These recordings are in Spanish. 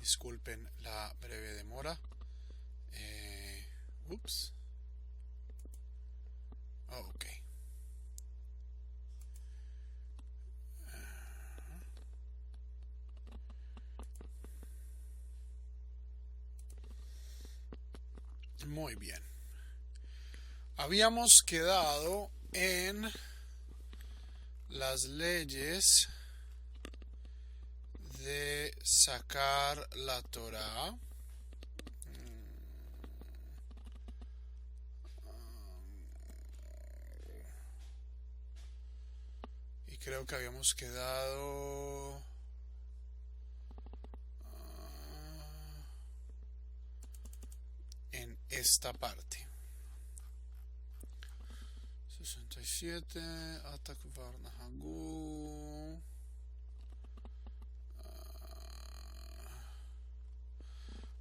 Disculpen la breve demora. Ups. Oh, ok. Muy bien. Habíamos quedado en las leyes de sacar la Torá. Y creo que habíamos quedado en esta parte. 67 Atak Varnahagu.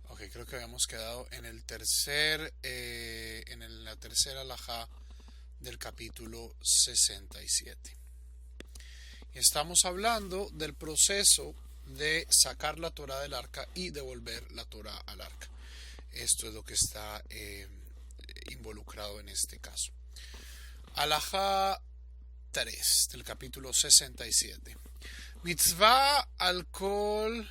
Ok, creo que habíamos quedado en el tercer en la tercera alajá del capítulo 67. Y estamos hablando del proceso de sacar la Torá del arca y devolver la Torá al arca. Esto es lo que está involucrado en este caso. Alajá 3 del capítulo 67. Mitzvah al kol.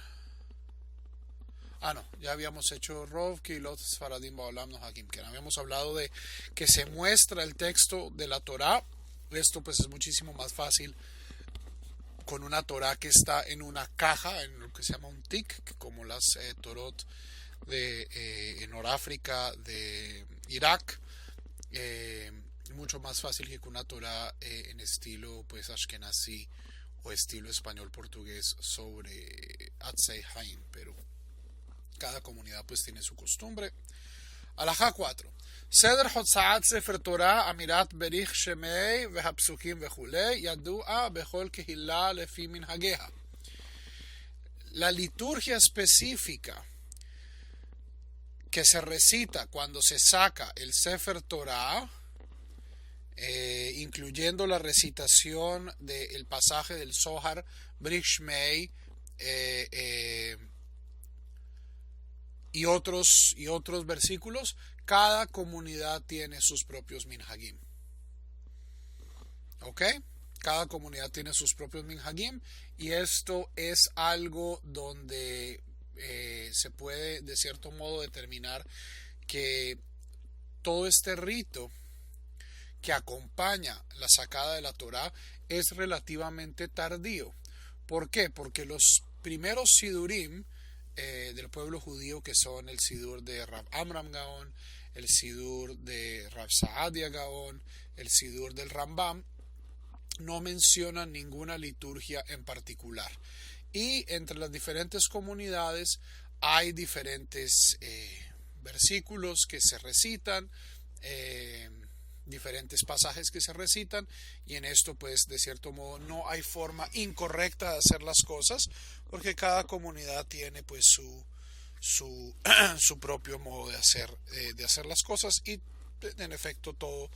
Ya habíamos hecho Rov Kilot Sfaradim Ba'olam No Hakim, que habíamos hablado de que se muestra el texto de la Torá. Esto pues es muchísimo más fácil con una Torá que está en una caja, en lo que se llama un tik, como las Torot en Noráfrica, de Irak. Mucho más fácil que con una Torá en estilo pues Ashkenazi o estilo español portugués sobre Atzei Haim, pero cada comunidad pues tiene su costumbre. Alajá 4. Seder Hotzaat Sefer Torah Amirat Berich Shemei Vehapsukim Vehule Yadua Behol Kehila Lefi Minhageha. La liturgia específica que se recita cuando se saca el Sefer Torah, incluyendo la recitación del pasaje del Zohar Berich Shemei y otros versículos, cada comunidad tiene sus propios minhagim. ¿Ok? Cada comunidad tiene sus propios minhagim, y esto es algo donde se puede de cierto modo determinar que todo este rito que acompaña la sacada de la Torá es relativamente tardío. ¿Por qué? Porque los primeros sidurim del pueblo judío, que son el sidur de Rav Amram Gaon, el sidur de Rav Saadia Gaon, el sidur del Rambam, no mencionan ninguna liturgia en particular. Y entre las diferentes comunidades hay diferentes versículos que se recitan, diferentes pasajes que se recitan, y en esto pues de cierto modo no hay forma incorrecta de hacer las cosas, porque cada comunidad tiene pues su propio modo de hacer las cosas, y en efecto todo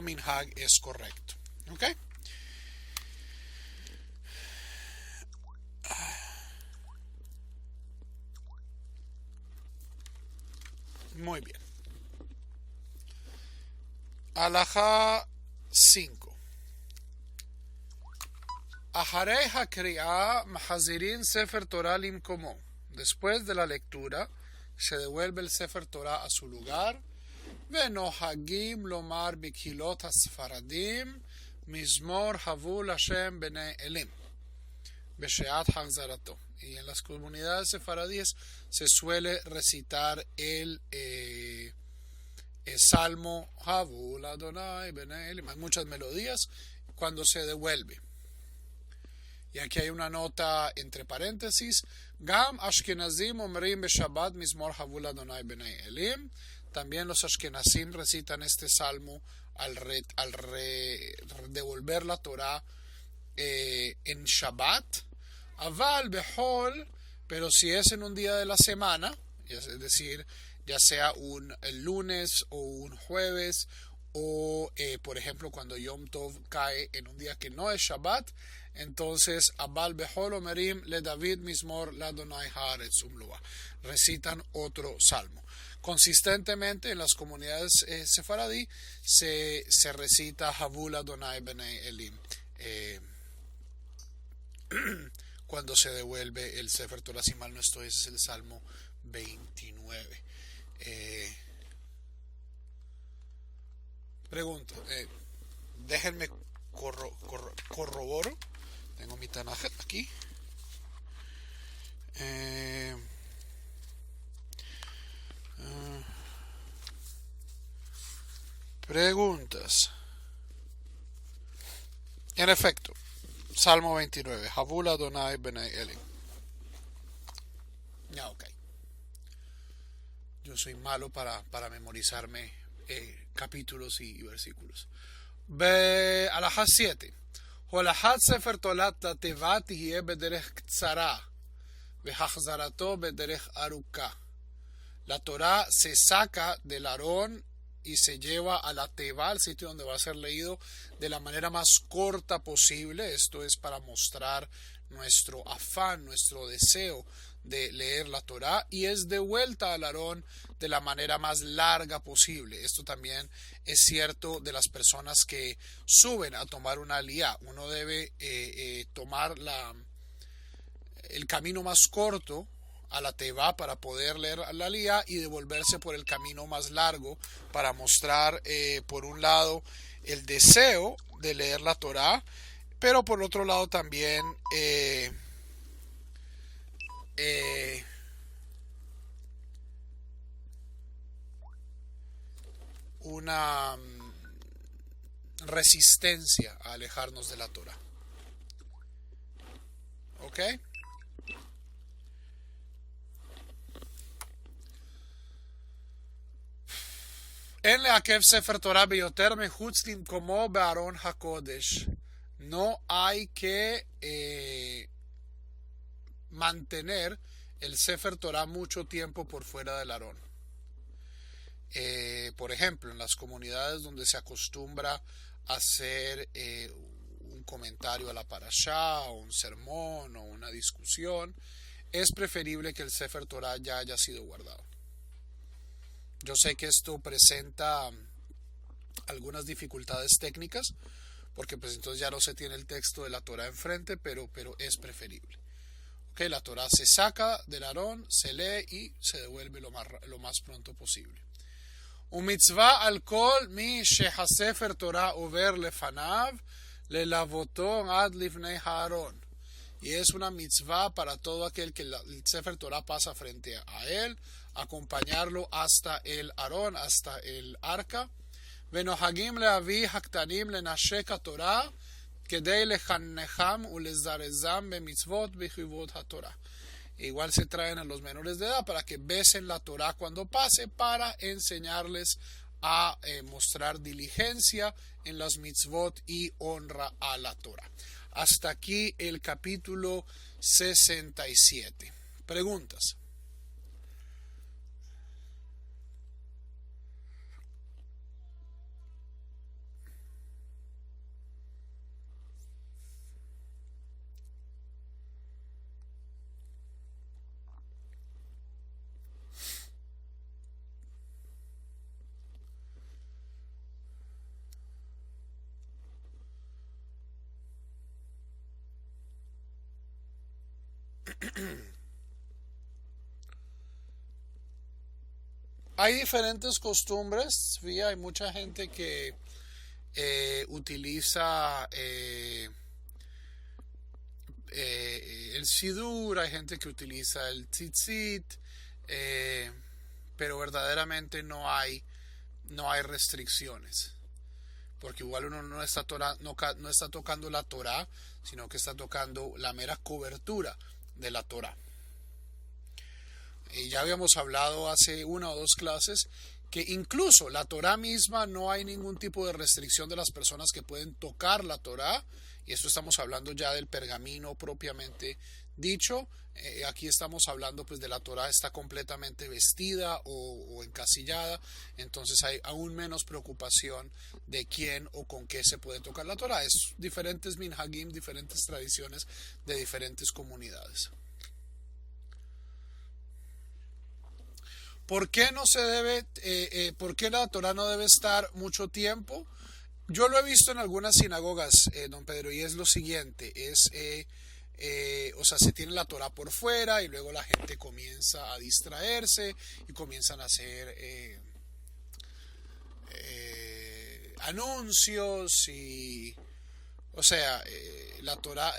minhag es correcto. ¿Ok? Muy bien. Alajá 5. Aharei hakri'a mahazirin sefer Torah limkomo. Después de la lectura se devuelve el sefer Torah a su lugar. Venohagim lomar bikilot hasfaradim mizmor havul Hashem bnei elim besheat hachzarato. Y en las comunidades sefaradíes se suele recitar el Salmo Havul Adonai Bnei Elim. Hay muchas melodías cuando se devuelve. Y aquí hay una nota entre paréntesis. Gam Ashkenazim omrim beshabbat mizmor Havul Adonai Bnei Elim. También los Ashkenazim recitan este salmo al devolver la Torah en Shabbat. Aval Behol, pero si es en un día de la semana, es decir, ya sea el lunes o un jueves, o por ejemplo cuando Yom Tov cae en un día que no es Shabbat, entonces Abal Behol Omerim le David Mismor la Donai Haaretz Umloa. Recitan otro salmo. Consistentemente en las comunidades sefaradí se recita Havul Adonai Benei Elim cuando se devuelve el Sefer Torah. Si mal no estoy, ese es el Salmo 29. Pregunta, déjenme corroboro. Tengo mi Tanaj aquí. Preguntas. En efecto, Salmo 29. Havul Adonai Benei Elim. Ya, ok. Yo soy malo para memorizarme capítulos y versículos. Alajá 7. הולכת ספר תולת לתיבה תהיה בדרך קצרה והחזרתו בדרך ארוכה. La Torah se saca del Aarón y se lleva a la teba, al sitio donde va a ser leído, de la manera más corta posible. Esto es para mostrar nuestro afán, nuestro deseo de leer la Torah, y es de vuelta al Aarón de la manera más larga posible. Esto también es cierto de las personas que suben a tomar una aliyá. Uno debe tomar el camino más corto a la teba para poder leer la aliyá y devolverse por el camino más largo para mostrar por un lado el deseo de leer la Torah, pero por otro lado también una resistencia a alejarnos de la Torah. ¿Ok? En Leakev Sefer Torah Beyoter Mechutz Limkomo Be'aron HaKodesh. No hay que mantener el Sefer Torah mucho tiempo por fuera del Aarón. Por ejemplo, en las comunidades donde se acostumbra a hacer un comentario a la parashá, o un sermón, o una discusión, es preferible que el Sefer Torah ya haya sido guardado. Yo sé que esto presenta algunas dificultades técnicas, porque pues entonces ya no se tiene el texto de la Torah enfrente, pero es preferible. Okay, la Torah se saca del Aarón, se lee y se devuelve lo más pronto posible. ומצווה על כל מי שהספר תורה עובר לפניו ללוותו עד לפני הארון. Y es una mitzvah para todo aquel que el Sefer Torah pasa frente a él, acompañarlo hasta el Aarón, hasta el arca. ונוהגים להביא הקטנים לנשק התורה כדי לחנכם ולזרזם במצוות בכבוד התורה. Igual se traen a los menores de edad para que besen la Torah cuando pase, para enseñarles a mostrar diligencia en las mitzvot y honra a la Torah. Hasta aquí el capítulo 67. Preguntas. Hay diferentes costumbres, ¿sí? Hay mucha gente que utiliza el sidur, hay gente que utiliza el tzitzit, pero verdaderamente no hay restricciones, porque igual uno no está tocando la Torah, sino que está tocando la mera cobertura de la Torah. Y ya habíamos hablado hace una o dos clases que incluso la Torah misma no hay ningún tipo de restricción de las personas que pueden tocar la Torah, y esto estamos hablando ya del pergamino propiamente dicho. Aquí estamos hablando pues de la Torá está completamente vestida o encasillada, entonces hay aún menos preocupación de quién o con qué se puede tocar la Torá. Es diferentes minhagim, diferentes tradiciones de diferentes comunidades. ¿Por qué no se debe, por qué la Torá no debe estar mucho tiempo? Yo lo he visto en algunas sinagogas, don Pedro, y es lo siguiente, o sea, se tiene la Torá por fuera y luego la gente comienza a distraerse y comienzan a hacer anuncios y, o sea, la Torá,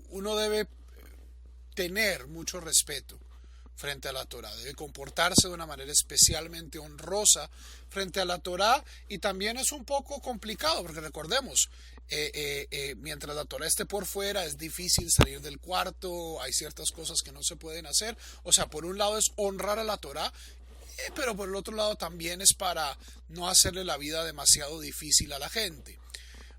uno debe tener mucho respeto frente a la Torá, debe comportarse de una manera especialmente honrosa frente a la Torá, y también es un poco complicado porque recordemos, mientras la Torá esté por fuera es difícil salir del cuarto, hay ciertas cosas que no se pueden hacer, o sea, por un lado es honrar a la Torá, pero por el otro lado también es para no hacerle la vida demasiado difícil a la gente.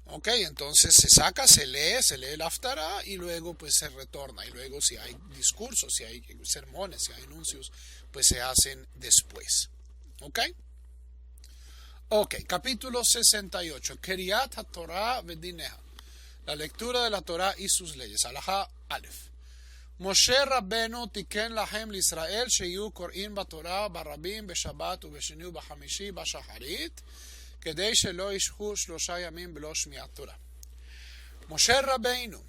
Ok, entonces se saca, se lee el Haftará y luego pues se retorna. Y luego si hay discursos, si hay sermones, si hay anuncios, pues se hacen después. Ok. Ok, capítulo 68. Keriat HaTorah Vedineha. La lectura de la Torah y sus leyes. Alajá Aleph. Moshe Rabbenu tiken lahem l'Israel sheyu kor'in b'Torah barabim b'Shabbat u'b'Sheni u'b'Chamishi b'Shacharit כדי שלא ישכו 3 ימים בלא שמיעת תורה. Moshe Rabbeinu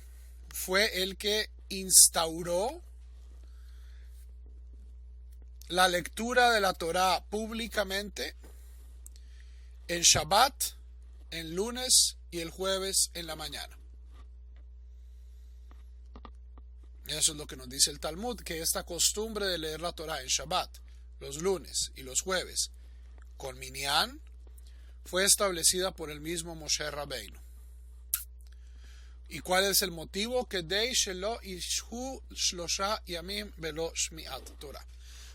fue el que instauró la lectura de la Torá públicamente en Shabbat, en lunes y el jueves en la mañana. Eso es lo que nos dice el Talmud, que esta costumbre de leer la Torá en Shabbat, los lunes y los jueves, con minyan, fue establecida por el mismo Moshe Rabbeinu. ¿Y cuál es el motivo?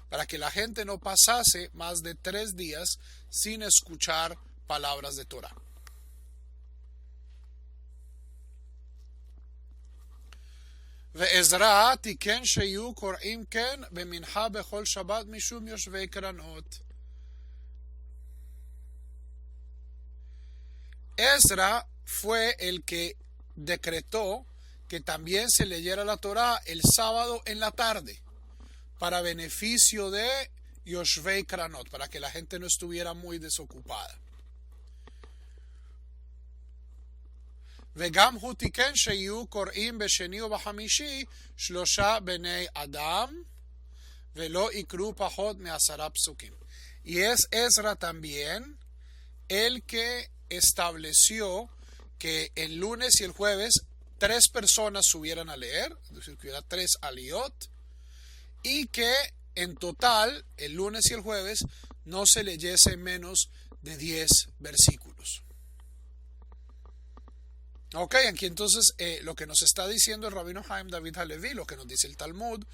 Para que la gente no pasase más de 3 días sin escuchar palabras de Torah. ועזרא תיקן שיהיו קוראים כן במנחה בכל שבת משום יושבי קרנות. Ezra fue el que decretó que también se leyera la Torá el sábado en la tarde para beneficio de Yoshvei Kranot, para que la gente no estuviera muy desocupada. וגם הוא תיקן שיהיו קוראים בשני ובחמישי 3 בני אדם ולא יקראו פחות מ10 פסוקים. Y es Ezra también el que estableció que el lunes y el jueves 3 personas subieran a leer, es decir, que hubiera 3 aliyot, y que en total el lunes y el jueves no se leyese menos de 10 versículos. Ok, aquí entonces lo que nos está diciendo el rabino Haim David Halevi, lo que nos dice el Talmud,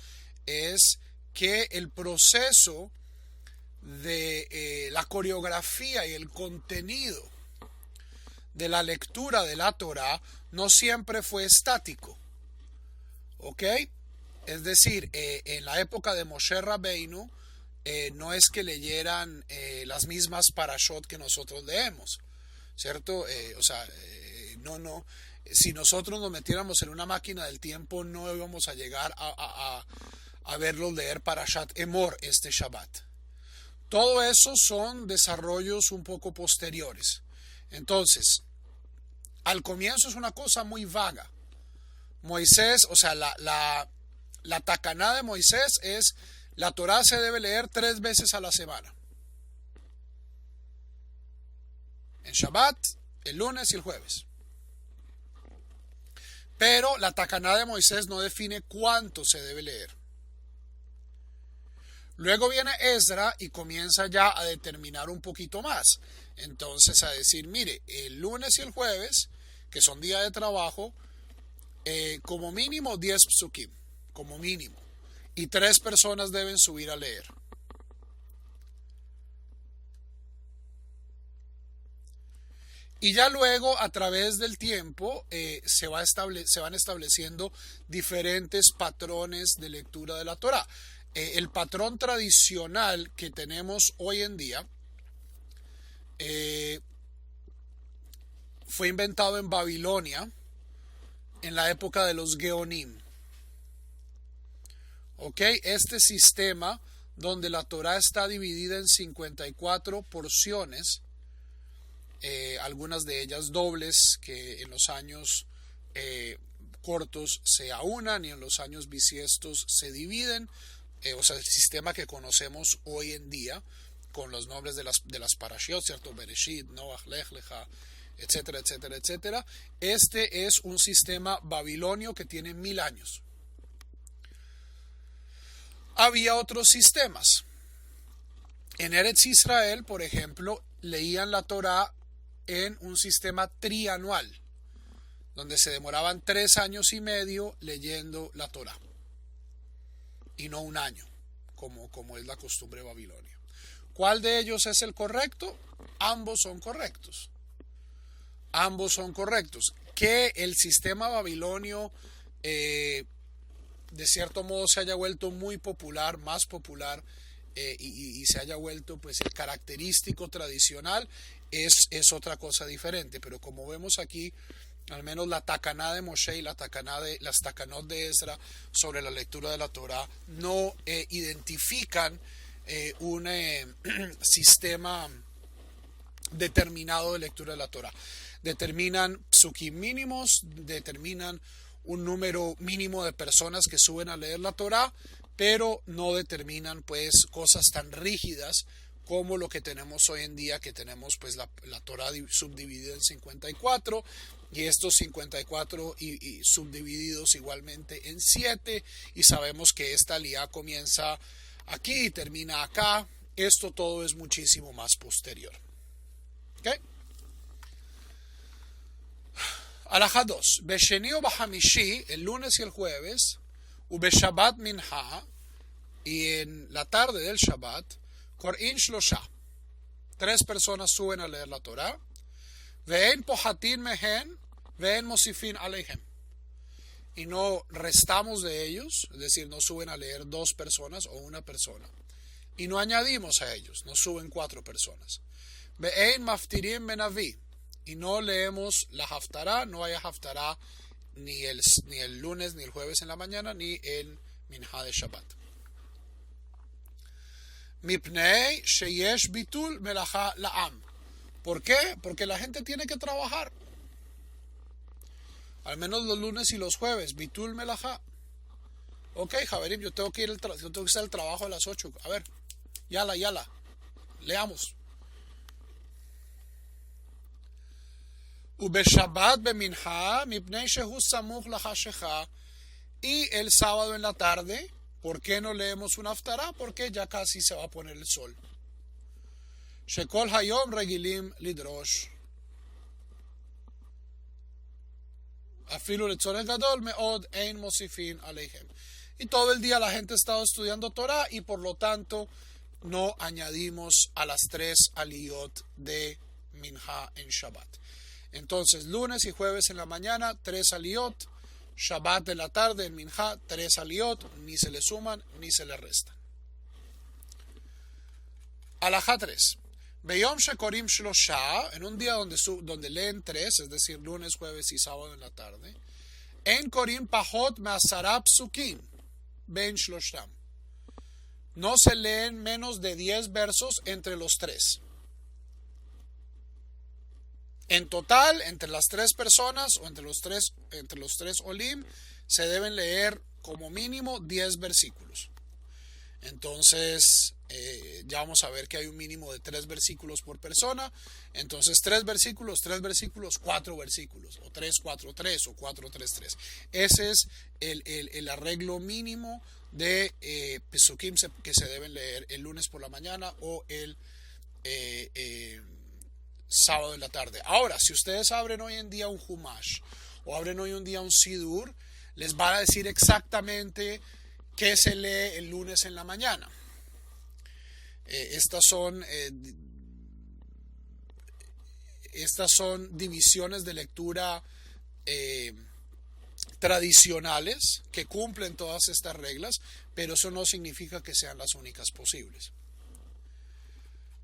es que el proceso de la coreografía y el contenido de la lectura de la Torá no siempre fue estático. ¿Ok? Es decir, en la época de Moshe Rabbeinu no es que leyeran las mismas parashot que nosotros leemos, ¿cierto? No. Si nosotros nos metiéramos en una máquina del tiempo no íbamos a llegar a verlos leer Parashat Emor este Shabbat. Todo eso son desarrollos un poco posteriores. Entonces, al comienzo es una cosa muy vaga. Moisés, o sea, la takaná de Moisés es: la Torá se debe leer 3 veces a la semana. En Shabbat, el lunes y el jueves. Pero la takaná de Moisés no define cuánto se debe leer. Luego viene Ezra y comienza ya a determinar un poquito más. Entonces a decir, mire, el lunes y el jueves, que son días de trabajo, como mínimo 10 psukim, como mínimo. Y 3 personas deben subir a leer. Y ya luego, a través del tiempo, se van estableciendo diferentes patrones de lectura de la Torá. El patrón tradicional que tenemos hoy en día fue inventado en Babilonia en la época de los Geonim. ¿Ok? Este sistema donde la Torá está dividida en 54 porciones, algunas de ellas dobles que en los años cortos se aunan y en los años bisiestos se dividen, o sea, el sistema que conocemos hoy en día con los nombres de las parashiot, ¿cierto? Bereshit, Noach, Lech Lecha, etcétera, etcétera, etcétera. Este es un sistema babilonio que tiene 1000 años. Había otros sistemas. En Eretz Israel, por ejemplo, leían la Torá en un sistema trianual, donde se demoraban 3 años y medio leyendo la Torá, y no un año, como es la costumbre babilonia. ¿Cuál de ellos es el correcto? Ambos son correctos. Ambos son correctos. Que el sistema babilonio de cierto modo se haya vuelto muy popular, más popular, y se haya vuelto pues el característico tradicional, es otra cosa diferente. Pero como vemos aquí, al menos la Takaná de Moshe y las Takanot de Ezra sobre la lectura de la Torá no identifican un sistema determinado de lectura de la Torá. Determinan psukim mínimos, determinan un número mínimo de personas que suben a leer la Torá, pero no determinan pues cosas tan rígidas como lo que tenemos hoy en día, que tenemos pues la Torá subdividida en 54, y estos 54 y subdivididos igualmente en 7, y sabemos que esta aliyá comienza aquí y termina acá. Esto todo es muchísimo más posterior. ¿Okay? Alajá 2. Besheni o Bahamishi, el lunes y el jueves, Ubeshabat Minha, y en la tarde del Shabbat, Kor'in Shlosha. 3 personas suben a leer la Torah. Ve'en pohatin mehen, ve'en mosifin aleihem. Y no restamos de ellos, es decir, no suben a leer 2 personas o 1 persona. Y no añadimos a ellos, no suben 4 personas. Ve'en maftirim benavi. Y no leemos la haftará, no hay haftará ni el lunes, ni el jueves en la mañana, ni el minha de Shabbat. Mipnei sheyesh bitul melacha la'am. ¿Por qué? Porque la gente tiene que trabajar. Al menos los lunes y los jueves. Bitul melacha. Ok, Javerim, yo tengo que hacer el trabajo a las 8. A ver, yala. Leamos. Ubeshabat beminha mipnei shehu samuch lachashecha. Y el sábado en la tarde, ¿por qué no leemos un haftará? Porque ya casi se va a poner el sol. Shekol hayom regilim lidrosh. Afilu letzorech gadol meod ein mosifin aleihem. Y todo el día la gente ha estado estudiando Torah y por lo tanto no añadimos a las 3 aliyot de minha en Shabbat. Entonces, lunes y jueves en la mañana, 3 aliyot. Shabbat de la tarde en minha, 3 aliyot. Ni se le suman ni se le restan. Alajá 3. Beyom shekorim shlosha, en un día donde leen 3, es decir, lunes, jueves y sábado en la tarde. En korim pahot me'asara psukim ben shlosham. No se leen menos de 10 versos entre los 3. En total, entre las 3 personas o entre los 3 olim, se deben leer como mínimo 10 versículos. Entonces, ya vamos a ver que hay un mínimo de 3 versículos por persona. Entonces, 3 versículos, 4 versículos, o 3, 4, 3, o 4, 3, 3. Ese es el arreglo mínimo de pesukim que se deben leer el lunes por la mañana o el sábado en la tarde. Ahora, si ustedes abren hoy en día un Humash o abren hoy en día un Sidur, les va a decir exactamente qué se lee el lunes en la mañana. Estas son estas son divisiones de lectura tradicionales que cumplen todas estas reglas, pero eso no significa que sean las únicas posibles.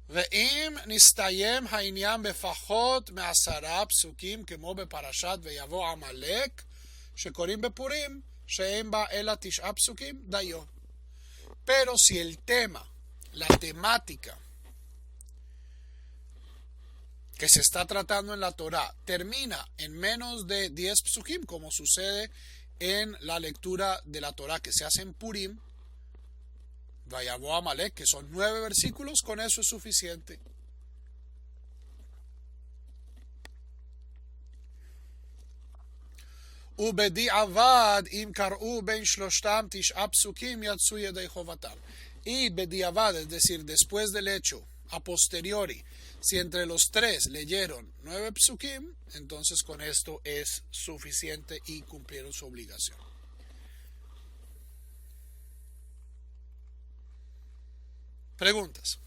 ואם נסתיים העניין בפחות מ10 פסוקים כמו בפרשת ויבוא עמלק שקוראים בפורים שאין בה אלא 9 פסוקים דיו. Pero si el tema, la temática que se está tratando en la Torá termina en menos de 10 psukim, como sucede en la lectura de la Torá que se hace en Purim, Vayavó Amalek, que son 9 versículos, con eso es suficiente. ובדיעבד, אם קראו בין שלושתם 9 פסוקים, יצאו ידי חובתם. Y bediavad, es decir, después del hecho, a posteriori, si entre los tres leyeron 9 psukim, entonces con esto es suficiente y cumplieron su obligación. Preguntas.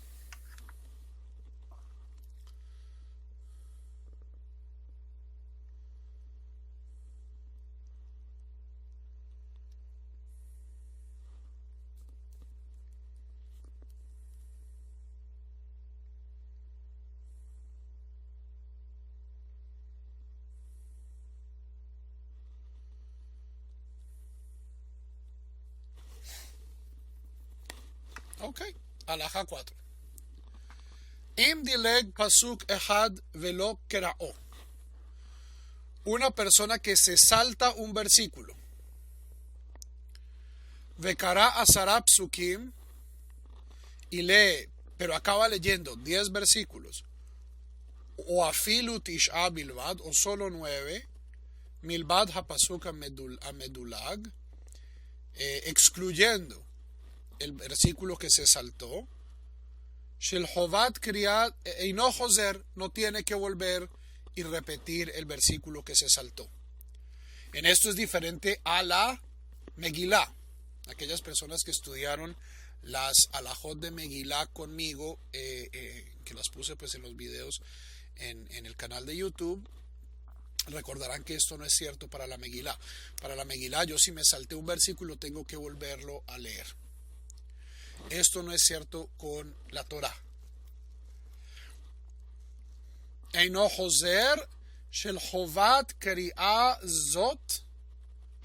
Ok, alhaja 4. Im dileg pasuk ehad velo kerao. Una persona que se salta un versículo. Vekara asara psukim y lee, pero acaba leyendo 10 versículos. O afilu tish'a bilvad, o solo 9. Milbad hapasuk amedulag, excluyendo el versículo que se saltó. Shel Hovat Kriyat Eino Joser, no tiene que volver y repetir el versículo que se saltó. En esto es diferente a la Megilá. Aquellas personas que estudiaron las alajot de Megilá conmigo, que las puse pues en los videos en el canal de YouTube, recordarán que esto no es cierto para la Megilá. Para la Megilá, yo si me salté un versículo tengo que volverlo a leer. Esto no es cierto con la Torá. Eino Joser shel Hovat Kri'a Zot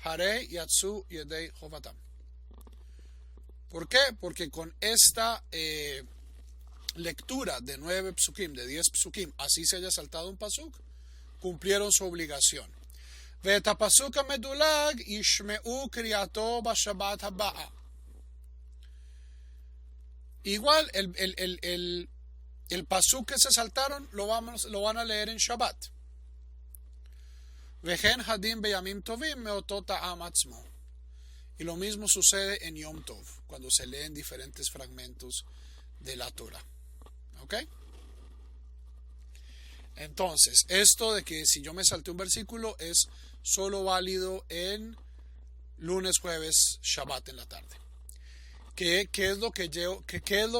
Hare Yatsu Yedei Jovatam. ¿Por qué? Porque con esta lectura de 9 psukim, de 10 psukim, así se haya saltado un pasuk, cumplieron su obligación. Veta pasuk medulag ishmeu kriato bashabat haba'a. Igual, el pasuk que se saltaron lo van a leer en Shabbat. Vejen hadim beyamim tovim meotot ha'am atzmo. Y lo mismo sucede en Yom Tov, cuando se leen diferentes fragmentos de la Torah. ¿Ok? Entonces, esto de que si yo me salté un versículo es solo válido en lunes, jueves, Shabbat en la tarde. ¿Qué es lo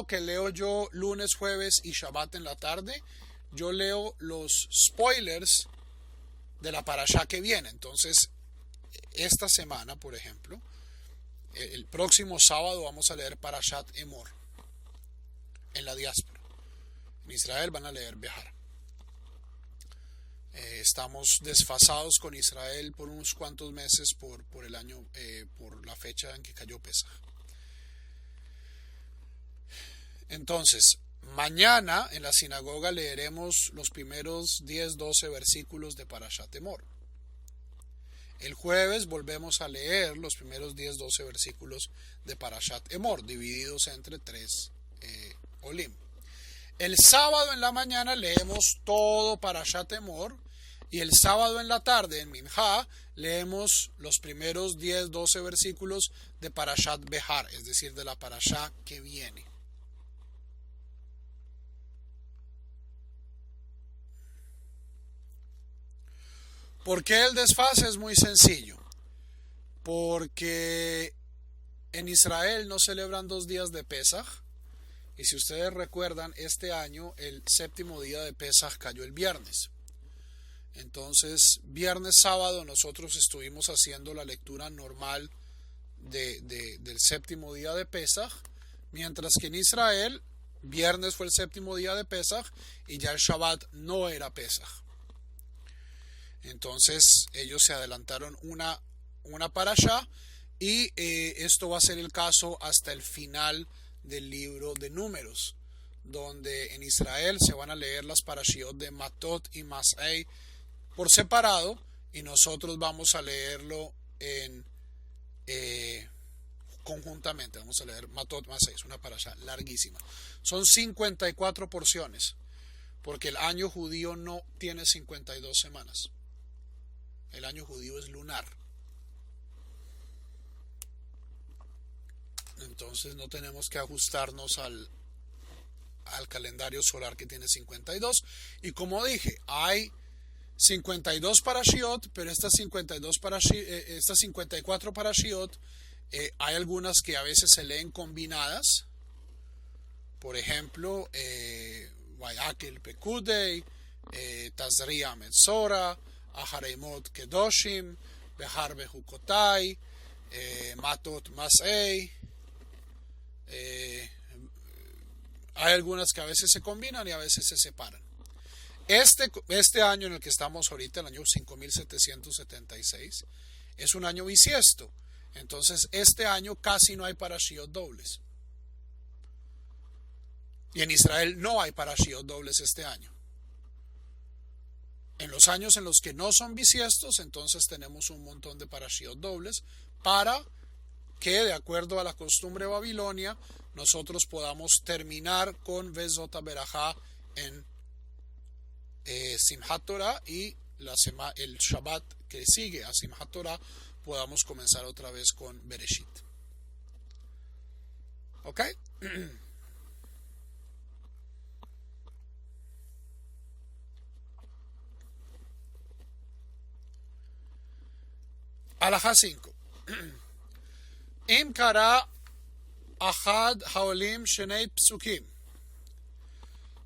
que leo yo lunes, jueves y Shabbat en la tarde? Yo leo los spoilers de la parashá que viene. Entonces, esta semana, por ejemplo, el próximo sábado vamos a leer Parashat Emor en la diáspora. En Israel van a leer Behar. Estamos desfasados con Israel por unos cuantos meses por el año, por la fecha en que cayó Pesaj. Entonces, mañana en la sinagoga leeremos los primeros 10-12 versículos de Parashat Emor. El jueves volvemos a leer los primeros 10-12 versículos de Parashat Emor, divididos entre 3 olim. El sábado en la mañana leemos todo Parashat Emor, y el sábado en la tarde, en Minjá, leemos los primeros 10-12 versículos de Parashat Behar, es decir, de la parashá que viene. ¿Por qué el desfase? Es muy sencillo. Porque en Israel no celebran 2 días de Pesaj Y si ustedes recuerdan, este año el séptimo día de Pesaj cayó el viernes. Entonces, viernes, sábado, nosotros estuvimos haciendo la lectura normal del séptimo día de Pesaj, mientras que en Israel, viernes fue el séptimo día de Pesaj y ya el Shabbat no era Pesaj. Entonces, ellos se adelantaron una parashá y esto va a ser el caso hasta el final del libro de Números, donde en Israel se van a leer las parashiot de Matot y Masei por separado, y nosotros vamos a leerlo conjuntamente. Vamos a leer Matot Masei, es una parashá larguísima. Son 54 porciones, porque el año judío no tiene 52 semanas. El año judío es lunar. Entonces no tenemos que ajustarnos al calendario solar que tiene 52. Y como dije, hay 52 parashiot, pero estas 54 parashiot, hay algunas que a veces se leen combinadas. Por ejemplo, Vayakel Pekudei, Tazria Metzora, Ahareimot Kedoshim, Behar Behukotai, Matot Masei. Hay algunas que a veces se combinan y a veces se separan. Este año en el que estamos ahorita, el año 5776, es un año bisiesto. Entonces, este año casi no hay parashiot dobles. Y en Israel no hay parashiot dobles este año. En los años en los que no son bisiestos, entonces tenemos un montón de parashiot dobles para que, de acuerdo a la costumbre babilonia, nosotros podamos terminar con Vezot HaBerajá en Simchat Torah, y el Shabbat que sigue a Simchat Torah podamos comenzar otra vez con Bereshit. ¿Ok? Alajá 5. Im kara ahad haolim shenei psukim.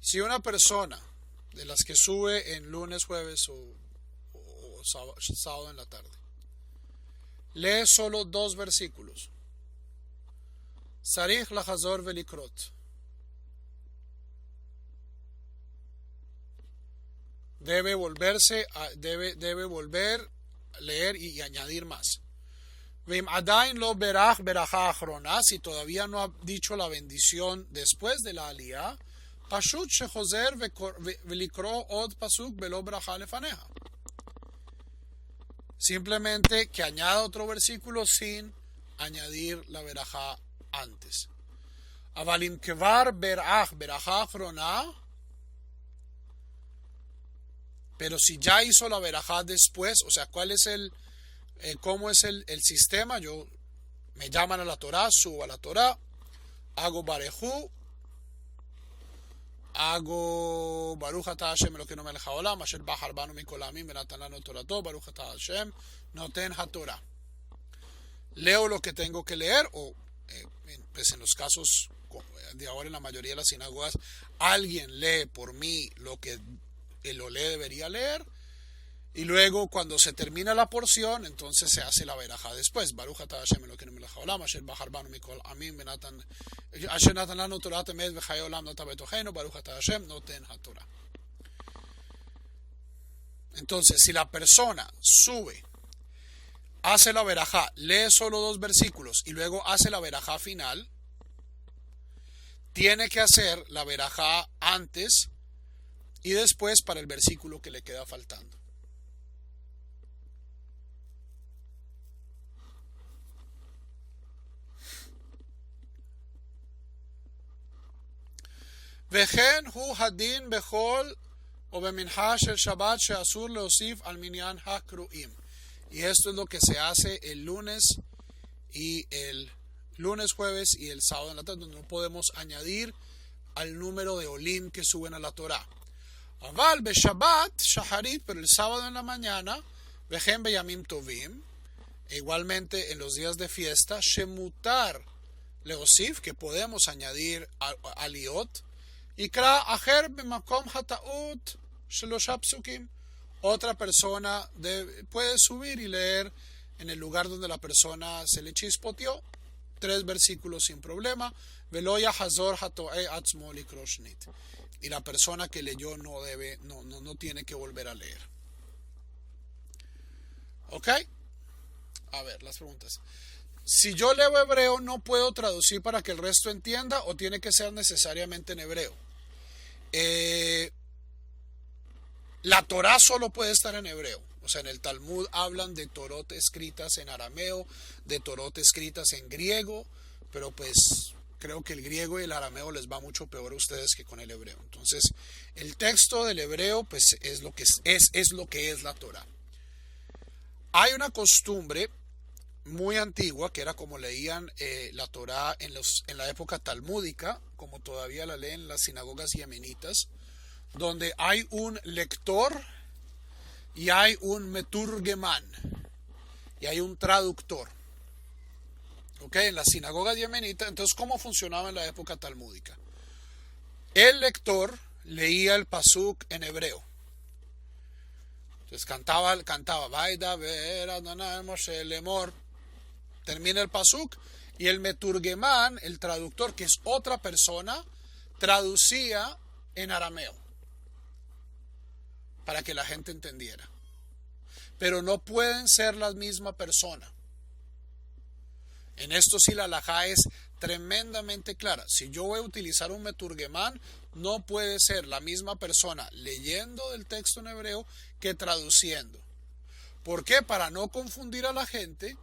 Si una persona de las que sube en lunes, jueves o sábado en la tarde lee solo 2 versículos, sarich lachazor velikrot, debe volver a leer y añadir más. Si todavía no ha dicho la bendición después de la aliyah, pashut shechozer velikro od pasuk velo braja lefaneja. Simplemente que añada otro versículo sin añadir la verajá antes. Avalim kevar beraj berajá achrona. Pero si ya hizo la verajá después, o sea, ¿cuál es cómo es el sistema? Me llaman a la Torah, subo a la Torah, hago barejú, hago Baruch Atah Hashem Elokeinu melech haolam, asher bachar banu mikol ha'amim venatan lanu torato, Baruch Atah Hashem noten haTorah. Leo lo que tengo que leer, o pues en los casos de ahora en la mayoría de las sinagogas, alguien lee por mí lo que el olé debería leer, y luego cuando se termina la porción, entonces se hace la verajá después. Baruch Atah Hashem Elokeinu melech haolam, asher bachar banu mikol ha'amim venatan asher natan lanu Torah temet v'chayei olam nota betochenu, Baruch Atah Hashem noten haTorah. Entonces, si la persona sube, hace la verajá, lee solo 2 versículos y luego hace la verajá final, tiene que hacer la verajá antes y después para el versículo que le queda faltando. וכן הוא הדין בכל או במנחה של שבת שאסור להוסיף על מניין הקרואים. Y esto es lo que se hace el lunes, jueves y el sábado en la tarde, donde no podemos añadir al número de olim que suben a la Torah. Aval beshabat shaharit, pero el sábado en la mañana, vejen beyamim tovim, igualmente en los días de fiesta, shemutar leosif, que podemos añadir aliot, יקרא אחר במקום הטעות שלושה פסוקים. Otra persona puede subir y leer en el lugar donde la persona se le chispoteó 3 versículos sin problema. ולא יחזור הטועה עצמו לקרוא שנית. Y la persona que leyó no tiene que volver a leer. ¿Ok? A ver, las preguntas. Si yo leo hebreo, ¿no puedo traducir para que el resto entienda o tiene que ser necesariamente en hebreo? La Torá solo puede estar en hebreo. O sea, en el Talmud hablan de Torot escritas en arameo, de Torot escritas en griego, pero pues creo que el griego y el arameo les va mucho peor a ustedes que con el hebreo. Entonces, el texto del hebreo pues es lo que es la Torá. Hay una costumbre muy antigua que era como leían la Torá en la época talmúdica, como todavía la leen las sinagogas yemenitas, donde hay un lector y hay un meturgemán y hay un traductor. ¿Ok? En la sinagoga yemenita, entonces, ¿cómo funcionaba en la época talmúdica? El lector leía el pasuk en hebreo. Entonces cantaba, Vaida ver Adonai Moshe lemor. Termina el pasuk y el meturgemán, el traductor, que es otra persona, traducía en arameo para que la gente entendiera. Pero no pueden ser la misma persona. En esto sí la halajá es tremendamente clara. Si yo voy a utilizar un meturgemán, no puede ser la misma persona leyendo el texto en hebreo que traduciendo. ¿Por qué? Para no confundir a la gente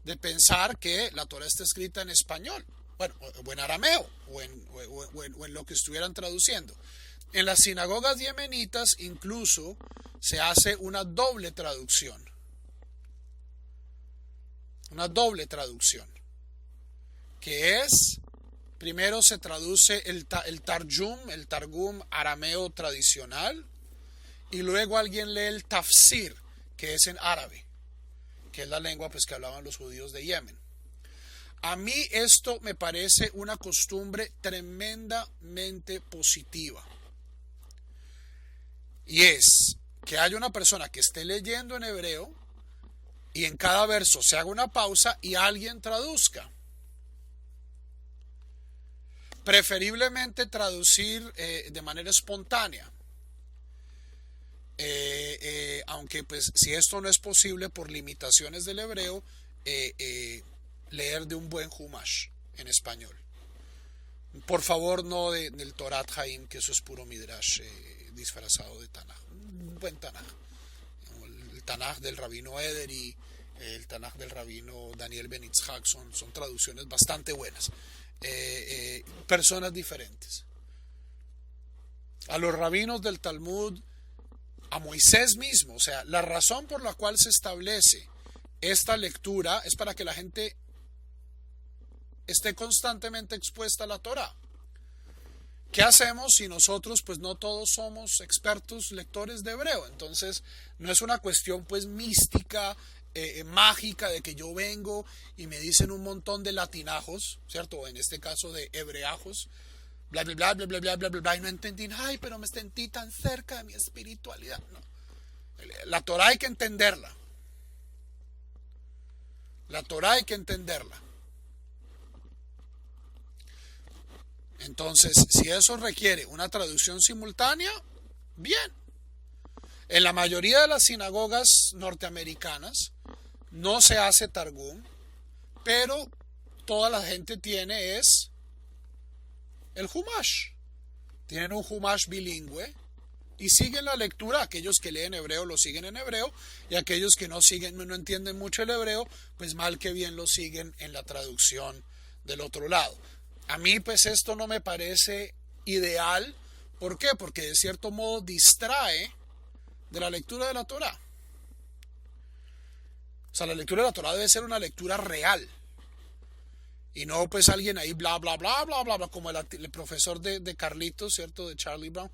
de pensar que la Torá está escrita en español, bueno, o en arameo, o en lo que estuvieran traduciendo. En las sinagogas yemenitas incluso se hace una doble traducción. Una doble traducción. Que es, primero se traduce el Targum arameo tradicional, y luego alguien lee el tafsir, que es en árabe, que es la lengua pues que hablaban los judíos de Yemen. A mí esto me parece una costumbre tremendamente positiva. Y es que haya una persona que esté leyendo en hebreo y en cada verso se haga una pausa y alguien traduzca. Preferiblemente traducir de manera espontánea. Aunque pues si esto no es posible por limitaciones del hebreo, leer de un buen Humash en español. Por favor, no del Torat Haim, que eso es puro Midrash disfrazado de Tanaj. Un buen Tanaj. El Tanaj del rabino Eder y el Tanaj del rabino Daniel Ben Itzhak son traducciones bastante buenas. Personas diferentes. A los rabinos del Talmud, a Moisés mismo, o sea, la razón por la cual se establece esta lectura es para que la gente esté constantemente expuesta a la Torá. ¿Qué hacemos si nosotros pues no todos somos expertos lectores de hebreo? Entonces no es una cuestión pues mística, mágica, de que yo vengo y me dicen un montón de latinajos, ¿cierto? O en este caso de hebreajos, bla bla bla bla bla bla bla bla, bla, y no entendí, ay, pero me sentí tan cerca de mi espiritualidad. No. La Torá hay que entenderla. La Torá hay que entenderla. Entonces, si eso requiere una traducción simultánea, bien. En la mayoría de las sinagogas norteamericanas no se hace Targum, pero toda la gente tiene es el Humash. Tienen un Humash bilingüe y siguen la lectura. Aquellos que leen hebreo lo siguen en hebreo, y aquellos que no entienden mucho el hebreo, pues mal que bien lo siguen en la traducción del otro lado. A mí pues esto no me parece ideal. ¿Por qué? Porque de cierto modo distrae de la lectura de la Torá. O sea, la lectura de la Torá debe ser una lectura real. Y no pues alguien ahí bla bla bla bla bla, bla como el profesor de Carlitos, ¿cierto? De Charlie Brown.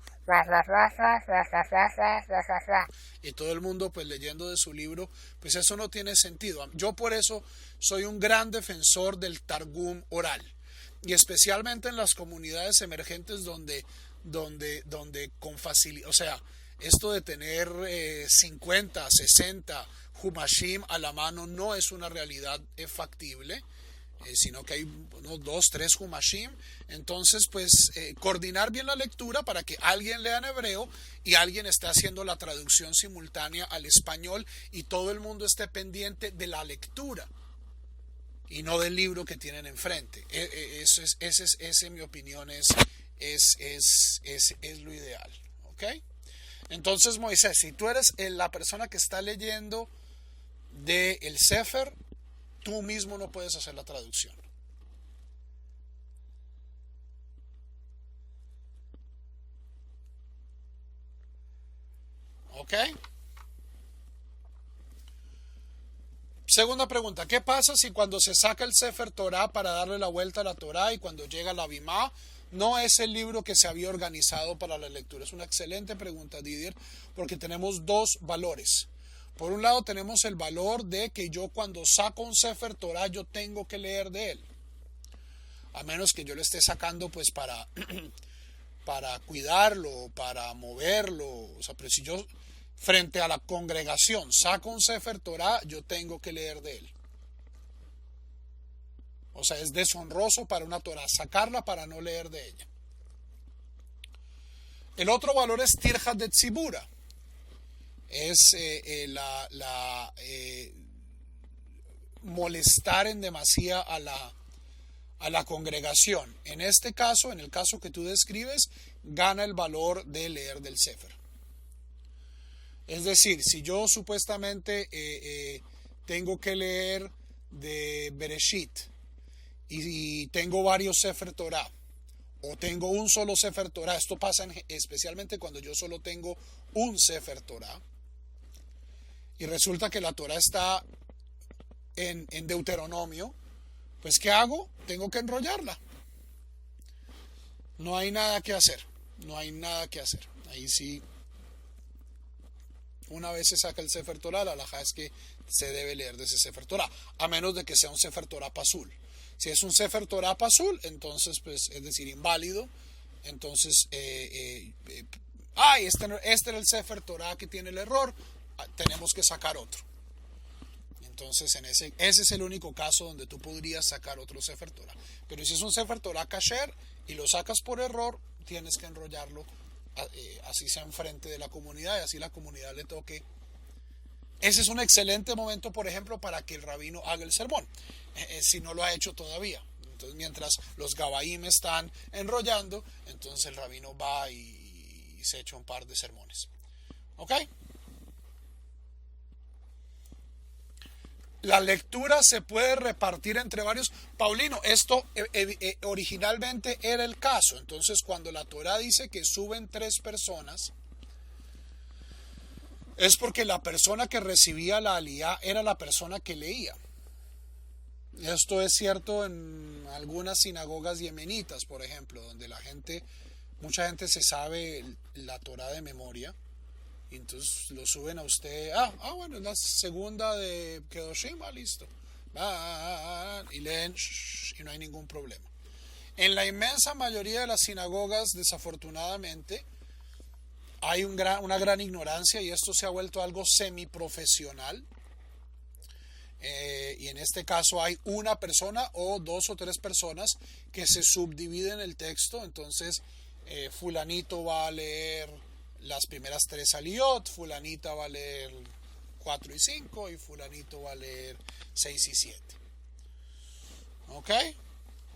Y todo el mundo pues leyendo de su libro. Pues eso no tiene sentido. Yo por eso soy un gran defensor del Targum oral. y especialmente en las comunidades emergentes donde con facilidad, o sea, esto de tener 50, 60 Humashim a la mano no es una realidad factible, sino que hay unos 2, 3 Humashim. Entonces, pues, coordinar bien la lectura para que alguien lea en hebreo y alguien esté haciendo la traducción simultánea al español y todo el mundo esté pendiente de la lectura y no del libro que tienen enfrente. Ese en mi opinión, es lo ideal. ¿Ok? Entonces, Moisés, si tú eres la persona que está leyendo del Sefer, tú mismo no puedes hacer la traducción. ¿Ok? Segunda pregunta, ¿qué pasa si cuando se saca el Sefer Torah para darle la vuelta a la Torah y cuando llega la Bimá, no es el libro que se había organizado para la lectura? Es una excelente pregunta, Didier, porque tenemos dos valores. Por un lado tenemos el valor de que yo cuando saco un Sefer Torah yo tengo que leer de él. A menos que yo lo esté sacando pues para cuidarlo, para moverlo. O sea, pero si yo frente a la congregación saco un Sefer Torah, yo tengo que leer de él. O sea, es deshonroso para una Torah sacarla para no leer de ella. El otro valor es Tirjat de Tzibura. Es molestar en demasía a la congregación. En este caso, en el caso que tú describes, gana el valor de leer del Sefer. Es decir, si yo supuestamente tengo que leer de Bereshit y tengo varios Sefer Torah, o tengo un solo Sefer Torah, esto pasa especialmente cuando yo solo tengo un Sefer Torah, y resulta que la Torah está en Deuteronomio, pues ¿qué hago? Tengo que enrollarla. No hay nada que hacer. No hay nada que hacer. Ahí sí, una vez se saca el Sefer Torah, la halajá es que se debe leer de ese Sefer Torah, a menos de que sea un Sefer Torah pasul. Si es un Sefer Torah pasul, entonces, pues, es decir, inválido, entonces, este era el Sefer Torah que tiene el error, tenemos que sacar otro. Entonces, ese es el único caso donde tú podrías sacar otro Sefer Torah. Pero si es un Sefer Torah kasher y lo sacas por error, tienes que enrollarlo, así sea enfrente de la comunidad y así la comunidad le toque. Ese es un excelente momento, por ejemplo, para que el rabino haga el sermón, si no lo ha hecho todavía. Entonces, mientras los gabaim están enrollando, entonces el rabino va y se echa un par de sermones. ¿Ok? La lectura se puede repartir entre varios. Paulino, esto originalmente era el caso. Entonces, cuando la Torah dice que suben 3 personas, es porque la persona que recibía la aliyá era la persona que leía. Esto es cierto en algunas sinagogas yemenitas, por ejemplo, donde mucha gente se sabe la Torah de memoria. Y entonces lo suben a usted. Bueno, es la segunda de Kedoshim, listo. Y leen y no hay ningún problema. En la inmensa mayoría de las sinagogas, desafortunadamente, hay una gran ignorancia y esto se ha vuelto algo semiprofesional. Y en este caso hay una persona o 2 o 3 personas que se subdividen el texto. Entonces, fulanito va a leer las primeras 3 aliyot, fulanita va a leer 4 y 5 y fulanito va a leer 6 y 7. ¿Ok?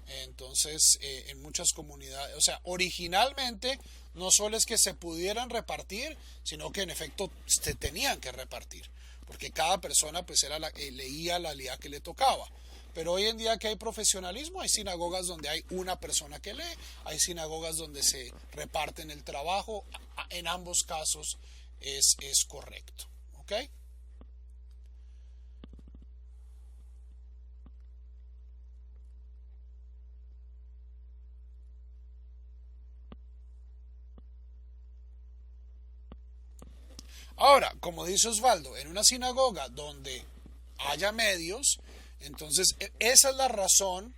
Entonces, en muchas comunidades, o sea, originalmente no solo es que se pudieran repartir, sino que en efecto se tenían que repartir, porque cada persona pues leía la aliyá que le tocaba. Pero hoy en día que hay profesionalismo, hay sinagogas donde hay una persona que lee, hay sinagogas donde se reparten el trabajo. En ambos casos es correcto. ¿Ok? Ahora, como dice Osvaldo, en una sinagoga donde haya medios, entonces esa es la razón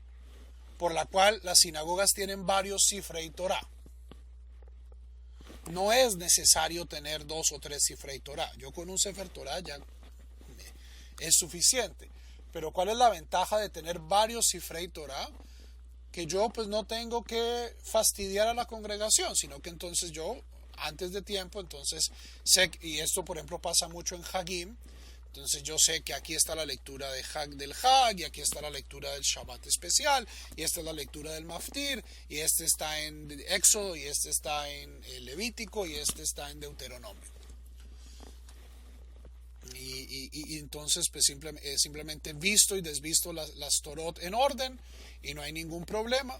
por la cual las sinagogas tienen varios Sifrei Torah. No es necesario tener 2 o 3 Sifrei Torah. Yo con un Sefer Torah ya es suficiente. Pero ¿cuál es la ventaja de tener varios Sifrei Torah? Que yo pues no tengo que fastidiar a la congregación, sino que entonces yo, antes de tiempo, entonces sé, y esto por ejemplo pasa mucho en Hagim, entonces yo sé que aquí está la lectura del Hag, y aquí está la lectura del Shabbat especial, y esta es la lectura del Maftir, y este está en Éxodo, y este está en Levítico, y este está en Deuteronomio. Y entonces pues simplemente visto y desvisto las Torot en orden y no hay ningún problema.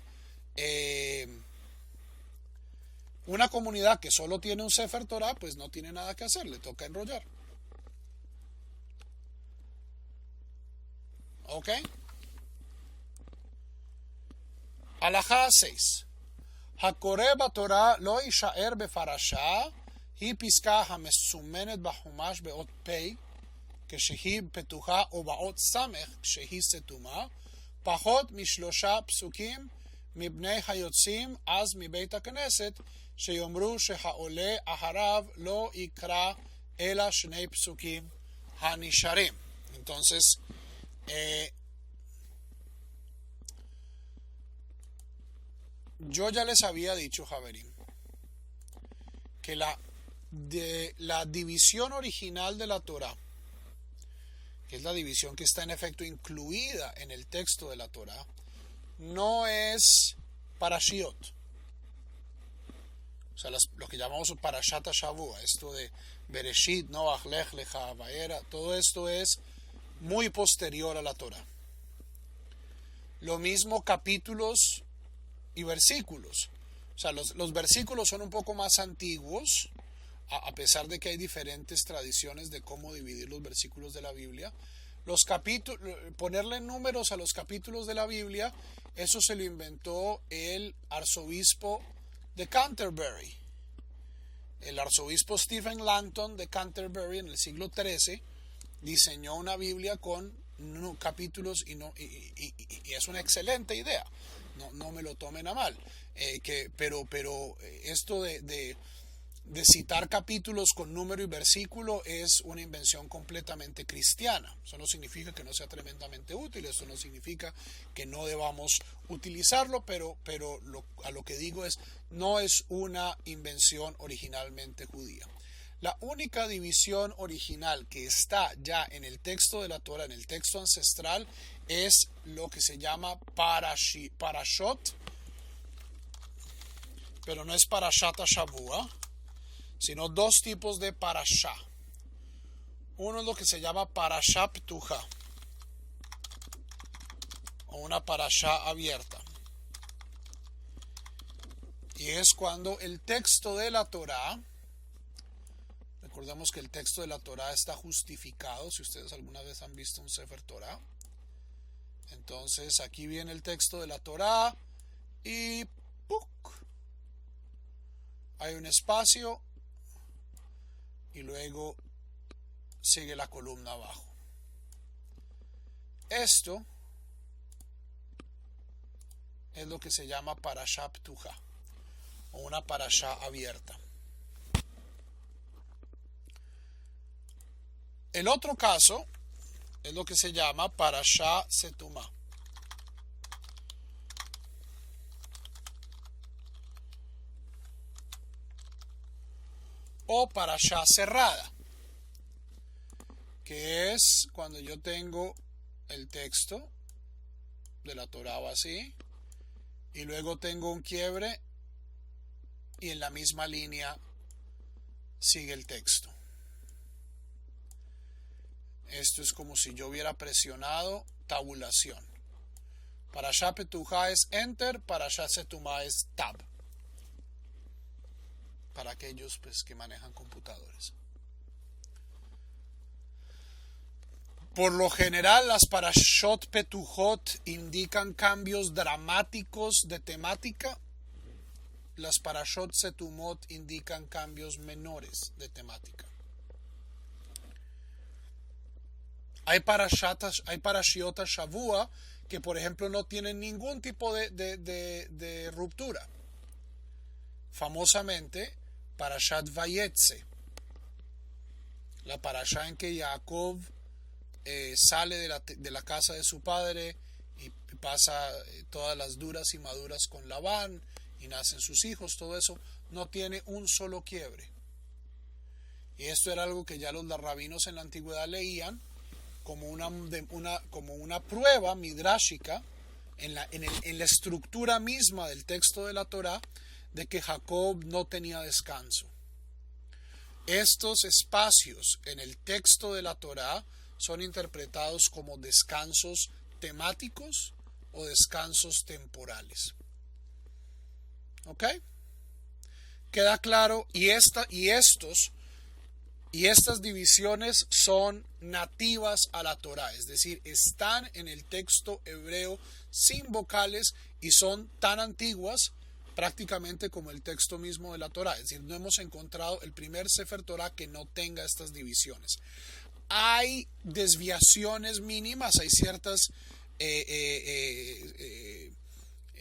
Una comunidad que solo tiene un Sefer Torah pues no tiene nada que hacer, le toca enrollar. ¿Ok? Alajá 6. הקורא בתורה לא יישאר בפרשה, היא פסקה המסומנת בחומש באות פ' כשהיא פתוחה או באות ס' כשהיא סתומה, פחות מ3 פסוקים מבני היוצאים אז מבית הכנסת, שיאמרו שהעולה אחריו לא יקרא אלא 2 פסוקים הנשארים. Entonces, yo ya les había dicho, Javerín, que la división original de la Torah, que es la división que está en efecto incluida en el texto de la Torah, no es parashiot. O sea, lo que llamamos parashat Shavua, esto de Bereshit, Noach, Lech Lecha, Vaera, todo esto es muy posterior a la Torah. Lo mismo capítulos y versículos. O sea, los versículos son un poco más antiguos, a pesar de que hay diferentes tradiciones de cómo dividir los versículos de la Biblia. Los capítulos, ponerle números a los capítulos de la Biblia, eso se lo inventó el arzobispo de Canterbury. El arzobispo Stephen Langton de Canterbury en el siglo XIII diseñó una Biblia con capítulos y es una excelente idea. No me lo tomen a mal. Pero esto de citar capítulos con número y versículo es una invención completamente cristiana. Eso no significa que no sea tremendamente útil, eso no significa que no debamos utilizarlo, pero a lo que digo es, no es una invención originalmente judía. La única división original que está ya en el texto de la Torah, en el texto ancestral, es lo que se llama parashot, pero no es parashat Shavua, sino 2 tipos de parashá. Uno es lo que se llama parashá ptuja, o una parashá abierta. Y es cuando el texto de la Torah, recordemos que el texto de la Torah está justificado, si ustedes alguna vez han visto un Sefer Torah. Entonces aquí viene el texto de la Torah y ¡puc! Hay un espacio y luego sigue la columna abajo. Esto es lo que se llama parashá ptuja o una parashá abierta. El otro caso es lo que se llama parashá setumá o parashá cerrada, que es cuando yo tengo el texto de la Torah o así, y luego tengo un quiebre y en la misma línea sigue el texto. Esto es como si yo hubiera presionado tabulación. Parashá Petujá es Enter, Parashá Setumá es Tab. Para aquellos pues, que manejan computadores. Por lo general, las Parashot Petujot indican cambios dramáticos de temática. Las Parashot Setumot indican cambios menores de temática. Hay parashiot Shavua que por ejemplo no tienen ningún tipo de ruptura. Famosamente, Parashat Vayetze, la parashá en que Jacob sale de la casa de su padre y pasa todas las duras y maduras con Labán y nacen sus hijos, todo eso no tiene un solo quiebre. Y esto era algo que ya los rabinos en la antigüedad leían como una prueba midrashica en la estructura misma del texto de la Torá de que Jacob no tenía descanso. Estos espacios en el texto de la Torá son interpretados como descansos temáticos o descansos temporales. ¿Ok? ¿Queda claro? Y estas divisiones son nativas a la Torá, es decir, están en el texto hebreo sin vocales y son tan antiguas prácticamente como el texto mismo de la Torá. Es decir, no hemos encontrado el primer Sefer Torá que no tenga estas divisiones. Hay desviaciones mínimas, hay ciertas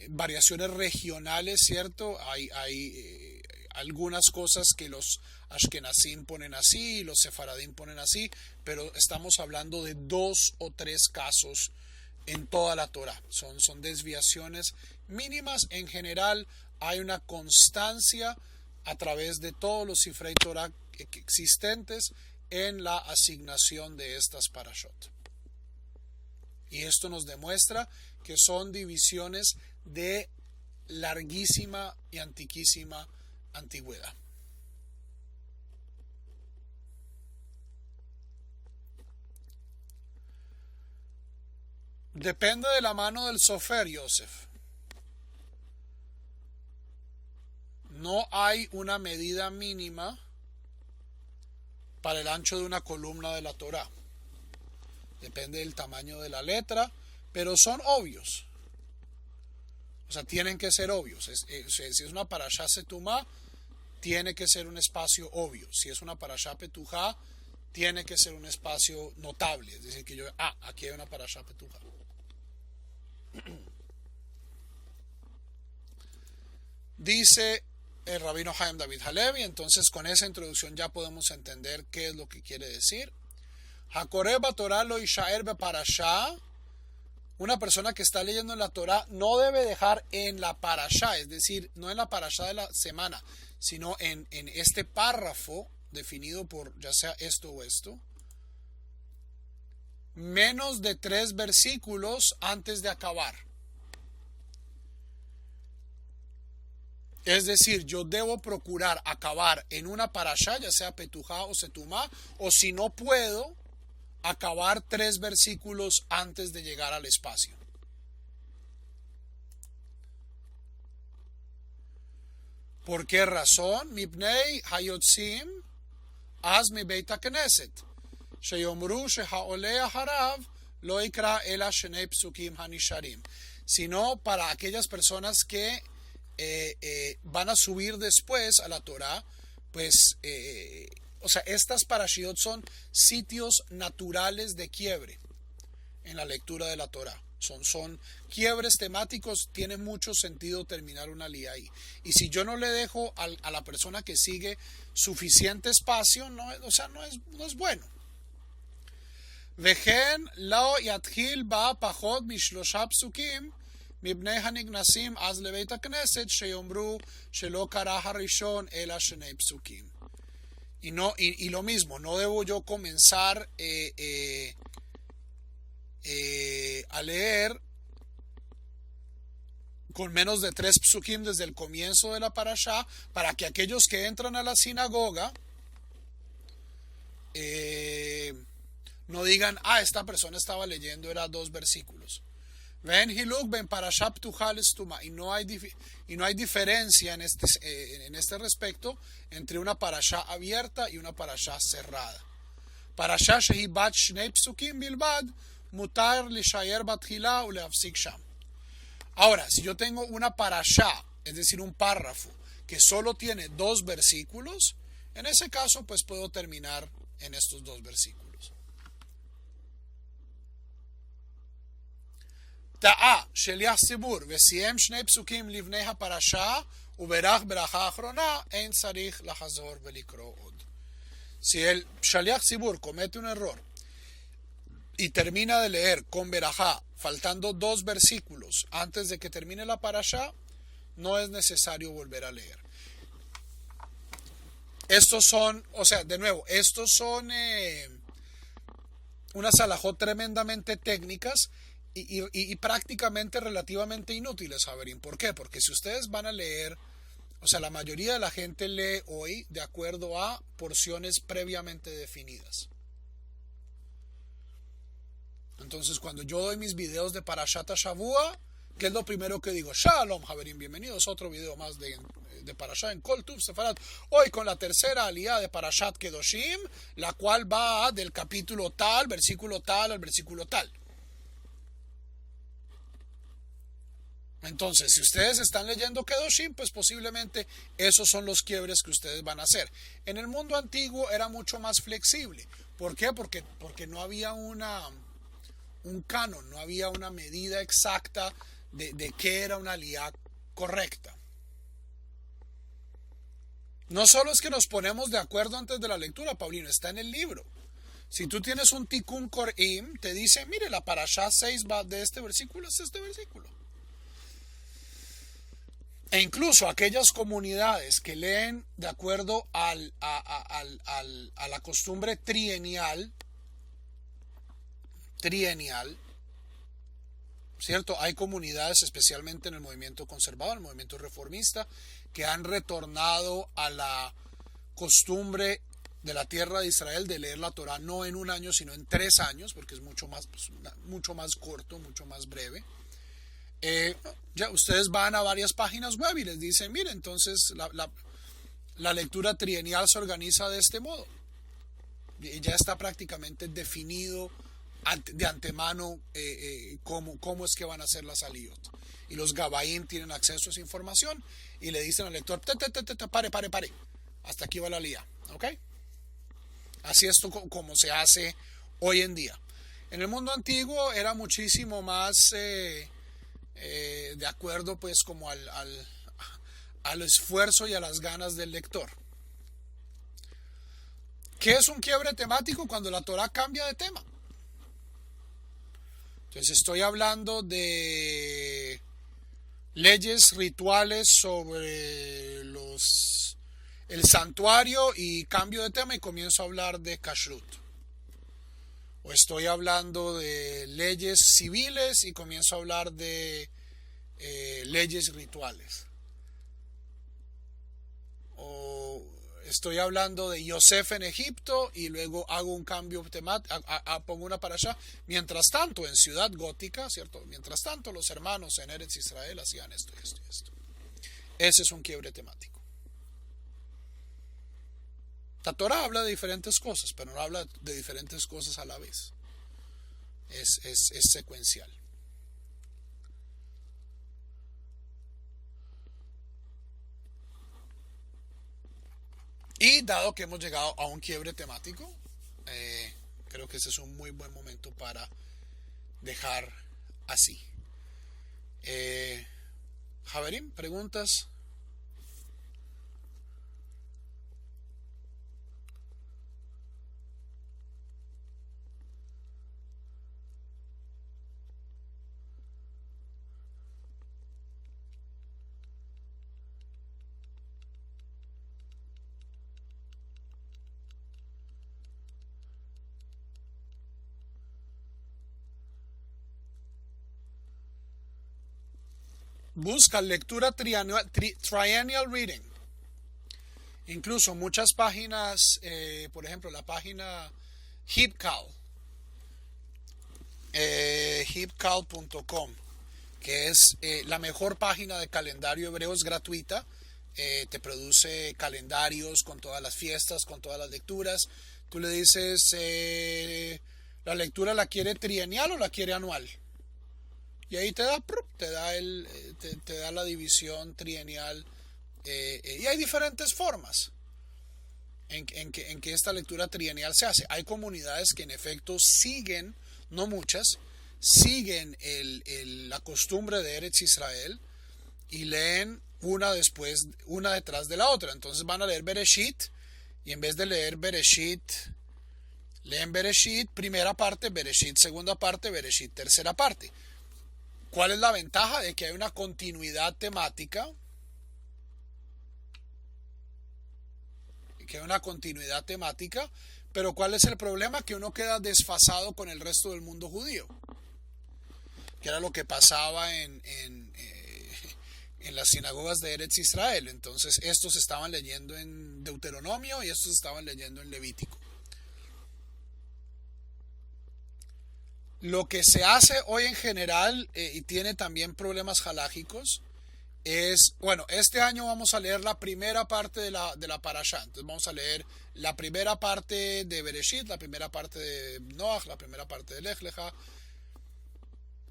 variaciones regionales, ¿cierto? Hay algunas cosas que los Ashkenazim ponen así, los Sefaradim ponen así, pero estamos hablando de 2 o 3 casos en toda la Torá. Son desviaciones mínimas. En general hay una constancia a través de todos los Sifrei Torá existentes en la asignación de estas parashot. Y esto nos demuestra que son divisiones de larguísima y antiquísima antigüedad. Depende de la mano del sofer, Yosef. No hay una medida mínima para el ancho de una columna de la Torá. Depende del tamaño de la letra, pero son obvios. O sea, tienen que ser obvios. Si es una parashá setumá, tiene que ser un espacio obvio. Si es una parashá petujá, tiene que ser un espacio notable. Es decir, que aquí hay una parashá petujá. Dice el rabino Haim David Halevi, entonces con esa introducción ya podemos entender qué es lo que quiere decir. Hakoreba Torah lo ishaer be parashá. Una persona que está leyendo en la Torah no debe dejar en la parashá, es decir, no en la parashá de la semana, sino en este párrafo definido por ya sea esto o esto, menos de 3 versículos antes de acabar. Es decir, yo debo procurar acabar en una parashá, ya sea petujá o setumá, o si no puedo, acabar 3 versículos antes de llegar al espacio. ¿Por qué razón? Mipnei hayotzim az mi beit hakneset, sheyomru shehaole aharav lo ikra ela shnei psukim hanisharim. Sino para aquellas personas que van a subir después a la Torá, pues o sea, estas parashiot son sitios naturales de quiebre en la lectura de la Torá. Son quiebres temáticos, tiene mucho sentido terminar una lía ahí. Y si yo no le dejo a la persona que sigue suficiente espacio, no es bueno. Vejen lo yatchil ba pachot mishlosha psukim מבני הנגנסים אז לבית הכנסת שיאמרו שלא קרא הראשון אלא 2 פסוקים. Y lo mismo, no debo yo comenzar a leer con menos de 3 psukim desde el comienzo de la parashá, para que aquellos que entran a la sinagoga no digan, esta persona estaba leyendo, era 2 versículos. Ven hiluk ben parashá ptujá lestuma, y no hay diferencia en este respecto entre una parashá abierta y una parashá cerrada. Parashá shehi bat shnei psukim bilbad mutar lishayer batchila u leafsik sham. Ahora, si yo tengo una parashá, es decir, un párrafo que solo tiene 2 versículos, en ese caso pues puedo terminar en estos 2 versículos. טעה שליח ציבור וסיים שני פסוקים לפני הפרשה וברך ברכה אחרונה, אין צריך לחזור ולקרוא עוד. Si el shaliach tzibur comete un error y termina de leer con verajá, faltando 2 versículos antes de que termine la parashá, no es necesario volver a leer. Estos son, o sea, de nuevo, estos son unas halajot tremendamente técnicas y prácticamente relativamente inútiles, Javerín. ¿Por qué? Porque si ustedes van a leer, o sea, la mayoría de la gente lee hoy de acuerdo a porciones previamente definidas. Entonces, cuando yo doy mis videos de Parashat Shavua, ¿qué es lo primero que digo? Shalom, Javerín, bienvenidos a otro video más de Parashat en Kol Tuv Sefarad. Hoy con la tercera aliyah de Parashat Kedoshim, la cual va del capítulo tal, versículo tal, al versículo tal. Entonces, si ustedes están leyendo Kedoshim, pues posiblemente esos son los quiebres que ustedes van a hacer. En el mundo antiguo era mucho más flexible. ¿Por qué? Porque no había un canon, no había una medida exacta de qué era una aliyah correcta. No solo es que nos ponemos de acuerdo antes de la lectura, Paulino, está en el libro. Si tú tienes un Tikkun Kor'im, te dice, mire, la Parashá 6 va de este versículo hasta este versículo. E incluso aquellas comunidades que leen de acuerdo a la costumbre trienial, ¿cierto? Hay comunidades, especialmente en el movimiento conservador, el movimiento reformista, que han retornado a la costumbre de la tierra de Israel de leer la Torá no en un año, sino en 3 años, porque es mucho más corto, mucho más breve. Ya ustedes van a varias páginas web y les dicen, mire, entonces la lectura trienial se organiza de este modo. Y ya está prácticamente definido de antemano cómo es que van a ser las aliyot. Y los gabaim tienen acceso a esa información y le dicen al lector, pare. Hasta aquí va la aliyah. ¿Ok? Así es como se hace hoy en día. En el mundo antiguo era muchísimo más de acuerdo pues como al esfuerzo y a las ganas del lector. ¿Qué es un quiebre temático? Cuando la Torá cambia de tema. Entonces estoy hablando de leyes rituales sobre el santuario y cambio de tema y comienzo a hablar de kashrut. O estoy hablando de leyes civiles y comienzo a hablar de leyes rituales. O estoy hablando de Yosef en Egipto y luego hago un cambio temático, pongo una parashá. Mientras tanto, en Ciudad Gótica, ¿cierto? Mientras tanto, los hermanos en Eretz Israel hacían esto y esto y esto. Ese es un quiebre temático. La Torah habla de diferentes cosas, pero no habla de diferentes cosas a la vez. Es secuencial. Y dado que hemos llegado a un quiebre temático, creo que ese es un muy buen momento para dejar así. Javerín, preguntas. Busca lectura triennial reading. Incluso muchas páginas, por ejemplo, la página Hipcal, hipcal.com, que es la mejor página de calendario hebreo, es gratuita. Te produce calendarios con todas las fiestas, con todas las lecturas. Tú le dices, ¿la lectura la quiere triennial o la quiere anual? Y ahí te da la división triennial. Y hay diferentes formas en que esta lectura triennial se hace. Hay comunidades que en efecto siguen, no muchas, siguen la costumbre de Eretz Israel y leen una detrás de la otra. Entonces van a leer Bereshit y en vez de leer Bereshit, leen Bereshit primera parte, Bereshit segunda parte, Bereshit tercera parte. ¿Cuál es la ventaja? De que hay una continuidad temática. Pero ¿cuál es el problema? Que uno queda desfasado con el resto del mundo judío, que era lo que pasaba en las sinagogas de Eretz Israel. Entonces estos estaban leyendo en Deuteronomio y estos estaban leyendo en Levítico. Lo que se hace hoy en general, y tiene también problemas halágicos, es, bueno, este año vamos a leer la primera parte de la parashá. Entonces vamos a leer la primera parte de Bereshit, la primera parte de Noach, la primera parte de Lech Lecha.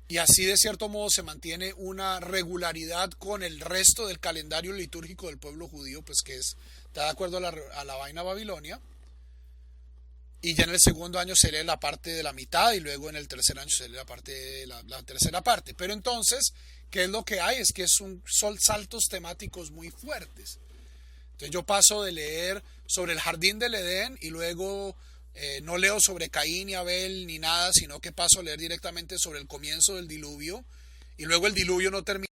Y así de cierto modo se mantiene una regularidad con el resto del calendario litúrgico del pueblo judío, pues que está de acuerdo a la vaina Babilonia. Y ya en el segundo año se lee la parte de la mitad y luego en el tercer año se lee la tercera parte. Pero entonces, ¿qué es lo que hay? Es que son saltos temáticos muy fuertes. Entonces yo paso de leer sobre el jardín del Edén y luego no leo sobre Caín y Abel ni nada, sino que paso a leer directamente sobre el comienzo del diluvio y luego el diluvio no termina